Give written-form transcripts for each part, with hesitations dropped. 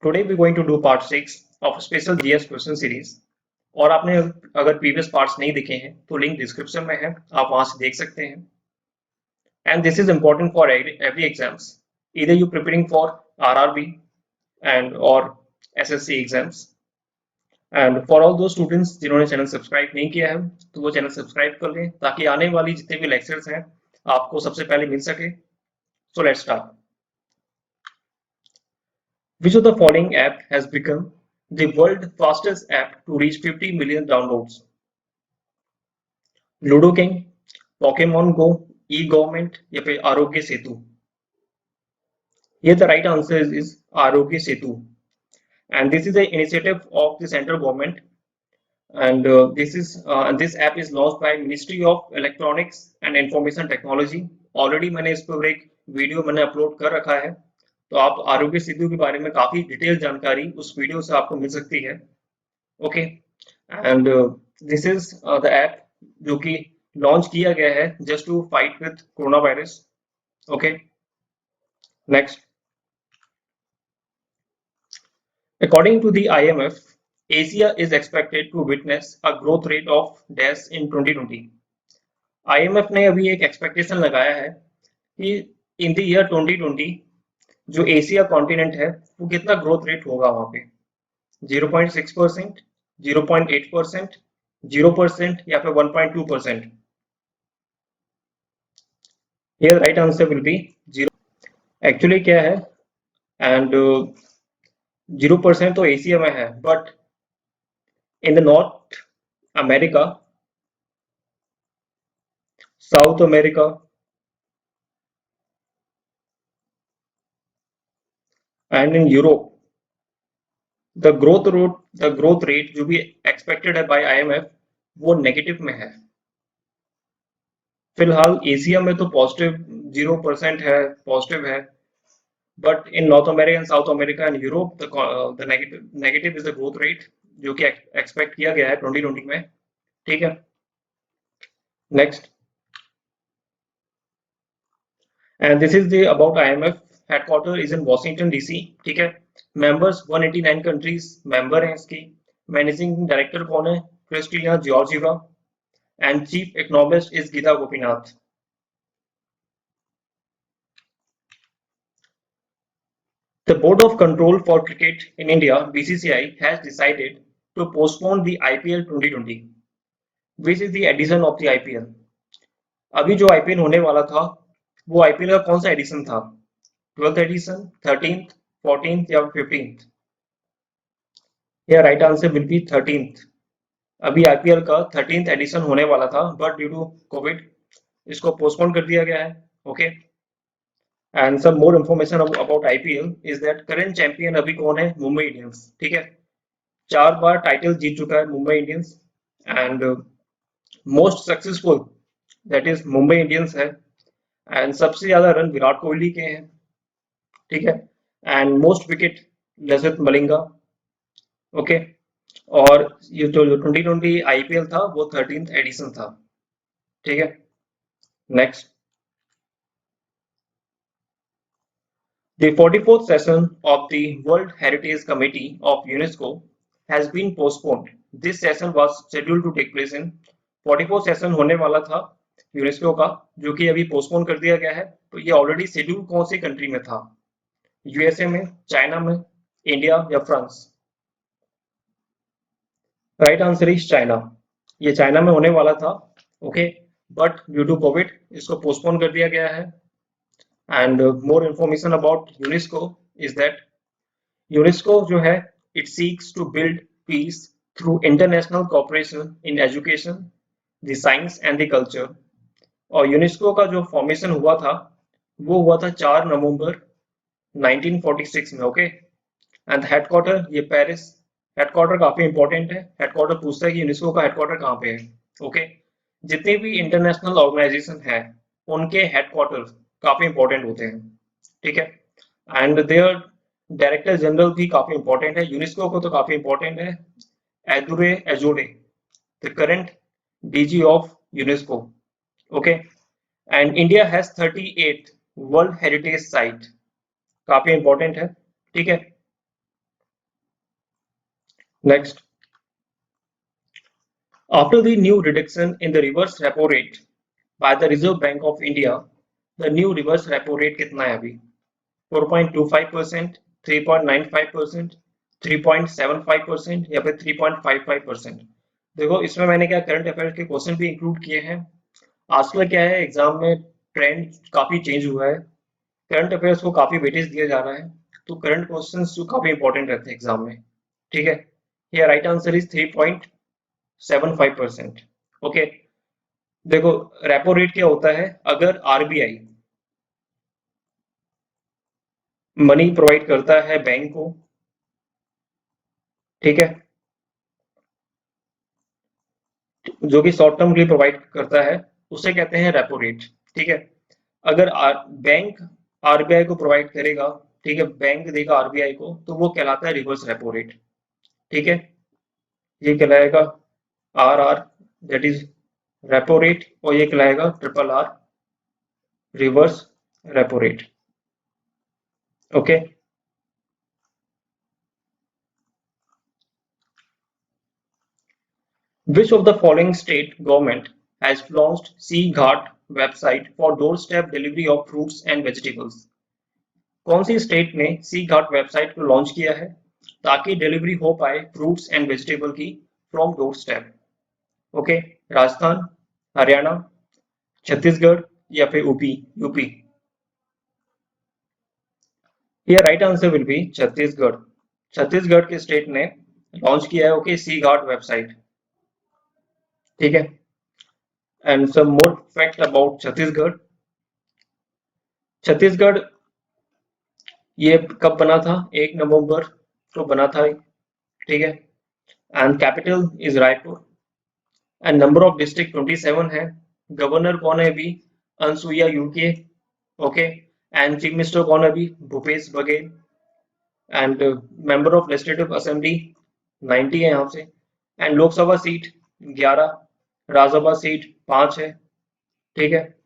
Today we're going to do part 6 of a special GS question series. और आपने अगर previous parts नहीं देखे हैं तो लिंक डिस्क्रिप्शन में है, आप वहां से देख सकते हैं. And this is important for every exams. Either you preparing for RRB and or SSC exams. And for all those students जिन्होंने चैनल सब्सक्राइब नहीं किया है तो वो चैनल सब्सक्राइब कर लें ताकि आने वाली जितने भी लेक्चर्स हैं आपको सबसे पहले मिल सके. So let's start. Which of the following app has become the world's fastest app to reach 50 million downloads? Ludo King, Pokemon Go, e-government या फिर Aarogya Setu? Here the right answer is Aarogya Setu, and this is the initiative of the central government, and this app is launched by Ministry of Electronics and Information Technology. Already मैंने इस पर एक video मैंने upload कर रखा है, तो आप आरोग्य सेतु के बारे में काफी डिटेल जानकारी उस वीडियो से आपको मिल सकती है. Okay, and this is the app जो कि लॉन्च किया गया है just to fight with corona virus. Okay, next. According to the IMF, Asia is expected to witness a growth rate of dash in 2020. IMF ने अभी एक expectation लगाया है कि इन द ईयर 2020 जो एशिया कॉन्टिनेंट है वो कितना ग्रोथ रेट होगा वहां पे. 0.6%, 0.8%, 0% या फिर 1.2%. Here right answer will be 0. Actually क्या है, एंड 0% तो एशिया में है, but in the north America, south America and in Europe the growth rate जो भी एक्सपेक्टेड है बाय IMF वो नेगेटिव में है. फिलहाल एशिया में तो पॉजिटिव 0% है, पॉजिटिव है, but in north America and south America and Europe the negative is the growth rate जो कि एक्सपेक्ट किया गया है 2020 में. ठीक है, next. And this is the about IMF. Headquarter is in Washington DC. ठीक है, मेंबर्स 189 कंट्रीज मेंबर हैं इसकी. मैनेजिंग डायरेक्टर कौन है? Kristina Georgieva. And chief economist is Gita Gopinath. The Board of Control for Cricket in India (BCCI) has decided to postpone the IPL 2020. Which is the edition of the IPL? अभी जो IPL होने वाला था वो IPL का कौन सा एडिशन था? 12th एडिशन, 13th, 14th या 15th? Here right answer will be 13th. अभी IPL का 13th एडिशन होने वाला था, बट ड्यू टू कोविड इसको पोस्टपोन कर दिया गया है. Okay, and some more information about IPL is that current champion अभी कौन है? मुंबई इंडियंस. ठीक है, 4 बार टाइटल जीत चुका है Mumbai Indians, and most successful that is Mumbai Indians है, एंड सबसे ज्यादा रन विराट कोहली के हैं. ठीक है, and most wicket Lasith Malinga. Okay, और ये जो 2020 IPL था वो 13th एडिशन था. ठीक है, next. The 44th session of the World Heritage Committee of UNESCO has been postponed. This session was scheduled to take place in 44th session होने वाला था यूनेस्को का, जो कि अभी पोस्टपोन कर दिया गया है. तो ये ऑलरेडी शेड्यूल कौन सी कंट्री में था? USA में, चाइना में, इंडिया या France? Right answer is China. ये चाइना में होने वाला था. Okay, but due to covid इसको पोस्टपोन कर दिया गया है. And more information about UNESCO is that UNESCO जो है it seeks to build peace through international cooperation in education, the science and the culture. और UNESCO का जो फॉर्मेशन हुआ था वो हुआ था 4 नवंबर 1946 में. ओके, एंड हेडक्वार्टर ये पेरिस. हेडक्वार्टर काफी इंपॉर्टेंट है. हेडक्वार्टर पूछता है कि यूनेस्को का हेडक्वार्टर कहाँ पे है. ओके, जितने भी इंटरनेशनल ऑर्गेनाइजेशन है उनके हेडक्वार्टर काफी इंपॉर्टेंट होते हैं. ठीक है, एंड देयर डायरेक्टर जनरल भी काफी इंपॉर्टेंट है. यूनेस्को को तो काफी इंपॉर्टेंट है Audrey Azoulay, the current DG of UNESCO. Okay, and India has 38 world heritage site. काफी इंपॉर्टेंट है. ठीक है, Next, after the new reduction in the reverse repo rate by the Reserve Bank of India, the new reverse repo rate कितना है अभी? 4.25%, 3.95%, 3.75% या फिर 3.55%? देखो, इसमें मैंने क्या करंट अफेयर्स के क्वेश्चन भी इंक्लूड किए हैं। आजकल क्या है, एग्जाम में ट्रेंड काफी चेंज हुआ है, करंट अफेयर्स को काफी वेटेज दिया जा रहा है, तो करंट क्वेश्चंस जो काफी इंपॉर्टेंट रहते हैं एग्जाम में। ठीक है, ये राइट आंसर इज 3.75%। ओके, देखो रेपो रेट क्या होता है, अगर आरबीआई मनी प्रोवाइड करता है बैंक को, ठीक है, जो कि शॉर्ट टर्म के लिए प्रोवाइड करता है, उसे कहते हैं रेपो रेट। ठीक है, अगर बैंक आरबीआई को प्रोवाइड करेगा, ठीक है, बैंक देगा आरबीआई को, तो वो कहलाता है रिवर्स रेपो रेट। ठीक है, ये कहलाएगा R R, that is repo rate, और ये कहलाएगा triple R, reverse repo rate. Okay, which of the following state government has launched Sea Ghat website for doorstep delivery of fruits and vegetables? कौन सी state ने सी घाट website को launch किया है ताकि delivery हो पाए फ्रूट्स एंड वेजिटेबल की from door step? Okay, Rajasthan, Haryana, Chhattisgarh या फिर यूपी? यूपी, ये right answer will B Chhattisgarh. Chhattisgarh के स्टेट ने लॉन्च किया है, ओके, सी घाट वेबसाइट। ठीक है, and some more fact about Chhattisgarh. Chhattisgarh ये कब बना था? 1 नवंबर को बना था। ठीक है, and capital is Raipur, and number of district 27 है। गवर्नर कौन है अभी? Anusuiya Uikey. Okay, and chief minister कौन है अभी? Bhupesh Baghel. And member of legislative assembly 90 है यहाँ से, and Lok Sabha seat 11, Rajya Sabha seat 5 है। ठीक है,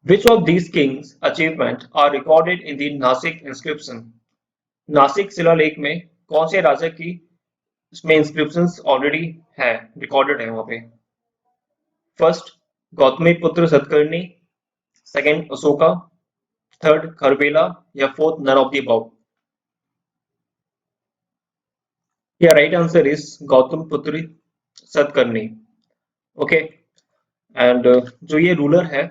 which of these kings achievement are recorded in the Nashik inscription? Nashik शिलालेख में कौन से राजा की इसमें इंस्क्रिप्शंस ऑलरेडी है, रिकॉर्डेड है वहां पे? First, Gautamiputra Satakarni, second Ashoka, third Kharavela, या fourth none of the above? या right answer is Gautamiputra Satakarni. Okay, and जो ये रूलर है,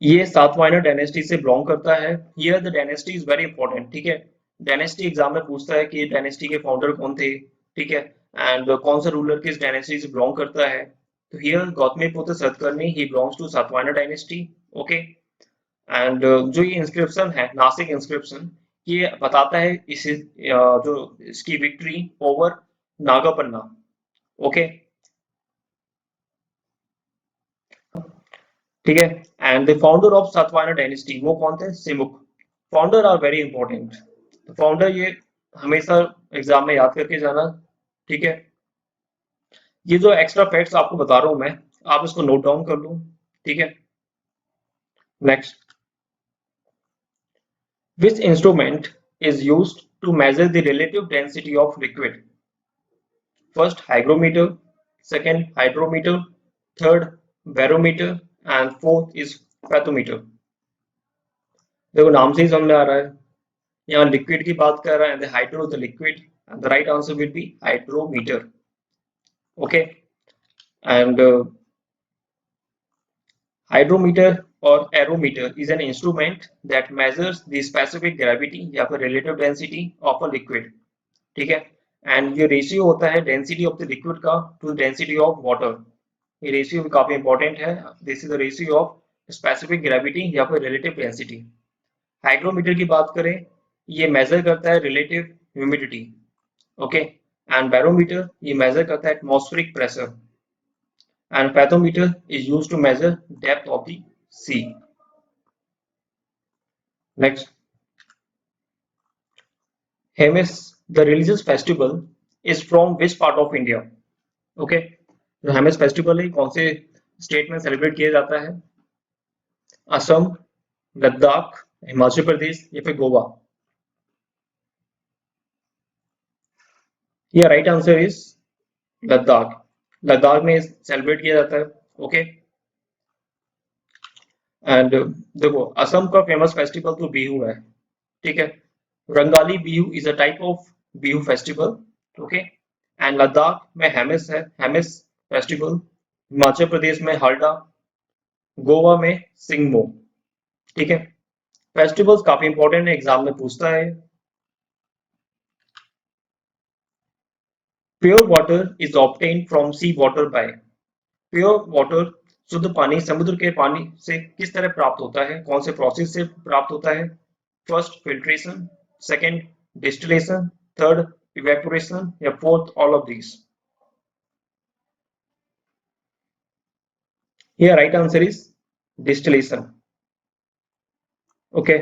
ये सातवाहन डायनेस्टी से बिलोंग करता है। Here the dynasty is very important. ठीक है, डायनेस्टी एग्जाम में पूछता है कि डायनेस्टी के फाउंडर कौन थे, ठीक है, एंड कौन सा रूलर किस डायनेस्टी से बिलोंग करता है। तो here Gautamiputra Satakarni, he belongs to Satavahana dynasty. Okay, and जो ये इंस्क्रिप्शन है, नासिक इंस्क्रिप्शन, ये बताता है इस जो इसकी विक्ट्री ओवर नागापन्ना। ओके, ठीक है, and the founder of Satavahana dynasty वो कौन थे? Simuka. Founder are very important, founder ये हमेशा एग्जाम में याद करके जाना। ठीक है, ये जो एक्स्ट्रा फैक्ट्स आपको बता रहा हूं मैं, आप इसको नोट डाउन कर लो। ठीक है, next, which instrument is used to measure the relative density of liquid? First hygrometer, second hydrometer, third barometer, and fourth is pathometer. देखो नाम से ही समझ में आ रहा है, यहाँ लिक्विड की बात कर रहा है, hydro the liquid, and the right answer will be hydrometer. Okay, and hydrometer or aerometer is an instrument that measures the specific gravity या फिर relative density of a liquid. ठीक है, एंड ये रेशियो होता है डेंसिटी ऑफ द लिक्विड का to density of water. ये ratio भी काफी इंपॉर्टेंट है, this is the ratio of specific gravity या फिर रिलेटिव डेंसिटी। हाइग्रोमीटर की बात करें, ये मेजर करता है relative humidity. Okay, and barometer ये मेजर करता है atmospheric pressure, and bathymeter is used to measure depth of the sea. Next, Hemis, the religious festival, is from which part of India? Okay, तो Hemis festival है कौन से state में celebrate किया जाता है? असम, लद्दाख, हिमाचल प्रदेश या फिर गोवा? या right answer is Ladakh. Ladakh में सेलिब्रेट किया जाता है। ओके। एंड देखो, असम का फेमस फेस्टिवल तो बिहू है, ठीक है। Rongali Bihu is a type of Bihu festival. Okay. And Ladakh में हेमिस है, हेमिस फेस्टिवल। हिमाचल प्रदेश में हल्डा, गोवा में सिंगमो। ठीक है। फेस्टिवल्स काफी इंपॉर्टेंट है, एग्जाम में पूछता है। Pure water is obtained from sea water by. Pure water, शुद्ध पानी समुद्र के पानी से किस तरह प्राप्त होता है, कौन से प्रोसेस से प्राप्त होता है? First filtration, second distillation, third evaporation या fourth all of these? Here right answer is distillation. Okay.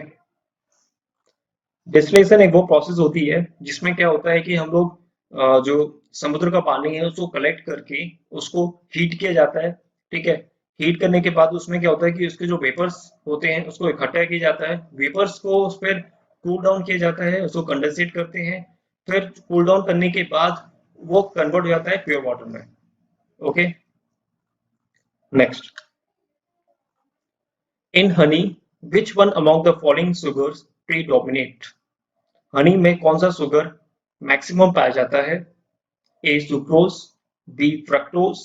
Distillation एक वो प्रोसेस होती है जिसमें क्या होता है कि हम लोग जो समुद्र का पानी है उसको कलेक्ट करके उसको हीट किया जाता है। ठीक है। हीट करने के बाद उसमें क्या होता है कि उसके जो वेपर्स होते हैं उसको इकट्ठा किया जाता है, वेपर्स को उस पर कूल डाउन किया जाता है, उसको कंडेंसेट करते हैं, फिर कूल डाउन करने के बाद वो कन्वर्ट हो जाता है प्योर वाटर में। Okay. Next, in Honey which one among the following sugars predominate? Honey में कौन सा शुगर मैक्सिमम पाया जाता है? ए सुक्रोज, बी फ्रक्टोज,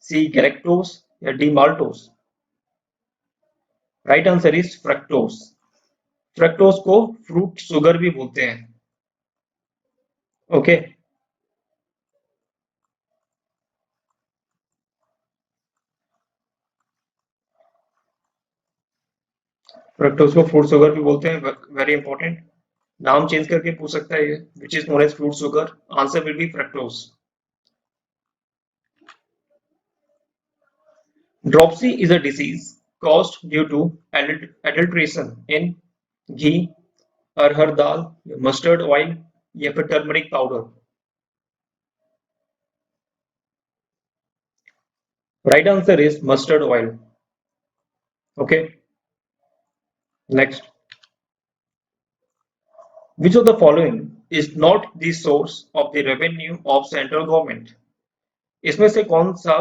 सी गैलेक्टोज या D maltose? Right answer is fructose. Fructose को फ्रूट शुगर भी बोलते हैं। ओके। फ्रक्टोज को फ्रूट शुगर भी बोलते हैं, वेरी इंपॉर्टेंट। नाम चेंज करके पूछ सकता है ये, which is known as fruit sugar. Answer will be fructose. Dropsy is a disease caused due to adulteration in ghee, arhar dal, mustard oil या फिर turmeric powder? Right answer is mustard oil. Okay. Next, which of the following is not the source of the revenue of central government? इसमें से कौन सा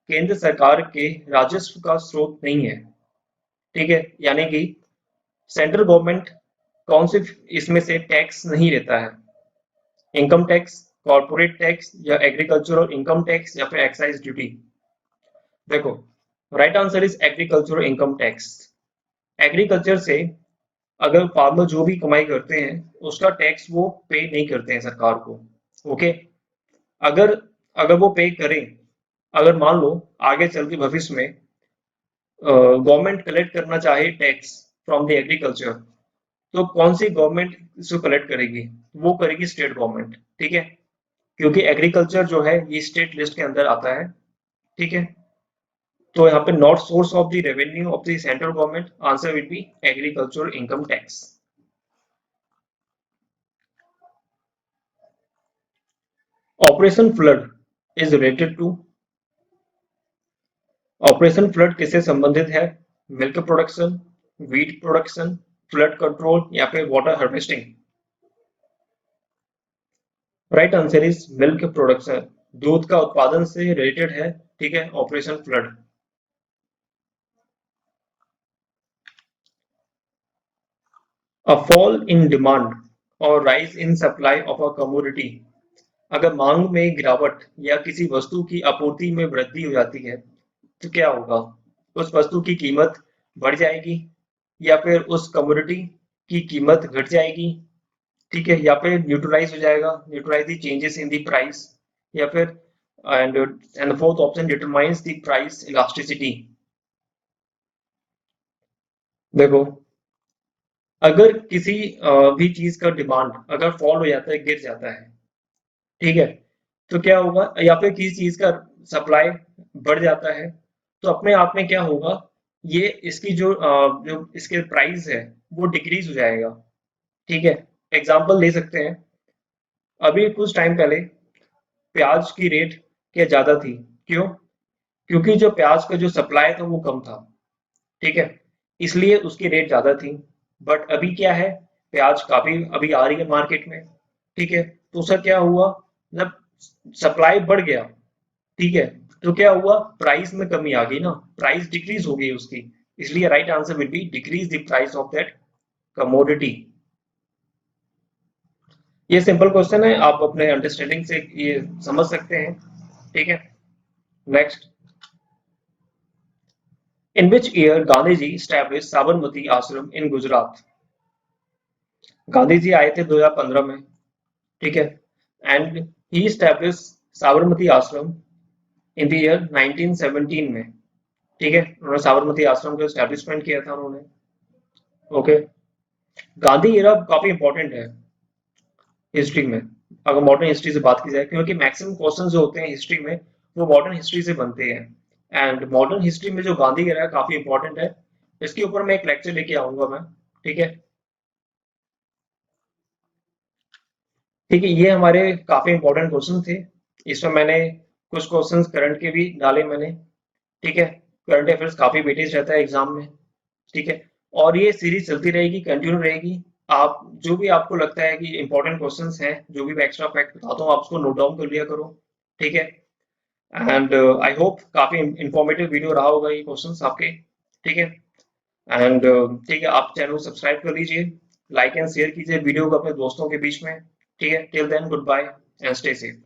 केंद्र सरकार के राजस्व का स्रोत नहीं है? ठीक है, यानी कि सेंट्रल गवर्नमेंट कौन से इसमें से टैक्स नहीं लेता है? इनकम टैक्स, कॉर्पोरेट टैक्स या एग्रीकल्चरल इनकम टैक्स या फिर एक्साइज ड्यूटी? देखो, right answer is agricultural income tax. Agriculture से अगर फार्मर जो भी कमाई करते हैं उसका टैक्स वो पे नहीं करते हैं सरकार को। ओके। अगर अगर वो पे करें, अगर मान लो आगे चल के भविष्य में गवर्नमेंट कलेक्ट करना चाहे टैक्स फ्रॉम द एग्रीकल्चर, तो कौन सी गवर्नमेंट इसको कलेक्ट करेगी? वो करेगी स्टेट गवर्नमेंट। ठीक है, क्योंकि एग्रीकल्चर जो है ये स्टेट लिस्ट के अंदर आता है। ठीक है। तो यहाँ पे not source of the revenue of the central government, answer will be agriculture income tax. Operation flood is related to. Operation flood किससे संबंधित है? Milk production, wheat production, flood control या फिर water harvesting? Right answer is milk production. दूध का उत्पादन से related है। ठीक है, operation flood. A fall in demand और rise in supply of a commodity. अगर मांग में गिरावट या किसी वस्तु की आपूर्ति में वृद्धि हो जाती है तो क्या होगा? उस वस्तु की कीमत बढ़ जाएगी या फिर उस कमोडिटी की कीमत घट जाएगी? ठीक है, या फिर न्यूट्रलाइज हो जाएगा, neutralize the changes in the price, या फिर and fourth option determines the price elasticity. देखो, अगर किसी भी चीज का डिमांड अगर फॉल हो जाता है, गिर जाता है, ठीक है, तो क्या होगा? या फिर किसी चीज का सप्लाई बढ़ जाता है, तो अपने आप में क्या होगा? ये इसकी जो इसके प्राइस है वो डिक्रीज हो जाएगा। ठीक है। एग्जांपल ले सकते हैं, अभी कुछ टाइम पहले प्याज की रेट क्या ज्यादा थी। क्यों? क्योंकि जो प्याज का जो सप्लाई था वो कम था। ठीक है। इसलिए उसकी रेट ज़्यादा थी। बट अभी क्या है, प्याज काफ़ी अभी आ रही है मार्केट में, ठीक है? तो उसका क्या हुआ, मतलब सप्लाई बढ़ गया, ठीक है? तो क्या हुआ, प्राइस में कमी आ गई ना, प्राइस डिक्रीज हो गई उसकी। इसलिए right answer will be decrease the price of that commodity. ये सिंपल क्वेश्चन है, आप अपने अंडरस्टैंडिंग से ये समझ सकते हैं, ठीक है? Next, in which year Gandhi ji established Sabarmati Ashram in Gujarat? Gandhi ji आए थे 2015 में, ठीक है? And he established Sabarmati Ashram in the year 1917 में, ठीक है? उन्होंने साबरमती आश्रम को एस्टेब्लिशमेंट किया था उन्होंने, ओके? गांधी एरा काफी इंपॉर्टेंट है हिस्ट्री में, अगर मॉडर्न हिस्ट्री से बात की जाए, क्योंकि मैक्सिमम क्वेश्चन जो होते हैं हिस्ट्री में वो मॉडर्न हिस्ट्री से बनते हैं। एंड मॉडर्न हिस्ट्री में जो गांधी एरा है काफी इंपॉर्टेंट है। इसके ऊपर मैं एक लेक्चर लेके आऊंगा मैं, ठीक है? ठीक है, ये हमारे काफी इंपॉर्टेंट क्वेश्चन थे। इसमें मैंने कुछ क्वेश्चंस करंट के भी डाले मैंने, ठीक है? करंट अफेयर्स काफी वेटेज रहता है एग्जाम में, ठीक है? और ये सीरीज चलती रहेगी, कंटिन्यू रहेगी। आप जो भी आपको लगता है कि इंपॉर्टेंट क्वेश्चंस हैं, जो भी मैं एक्स्ट्रा फैक्ट बताता हूँ, आप उसको नोट डाउन कर लिया करो, ठीक है? एंड आई होप काफी इंफॉर्मेटिव वीडियो रहा होगा ये क्वेश्चंस आपके, ठीक है? एंड ठीक है, आप चैनल को सब्सक्राइब कर लीजिए, लाइक एंड शेयर कीजिए वीडियो को अपने दोस्तों के बीच में, ठीक है? Till then good bye and stay safe.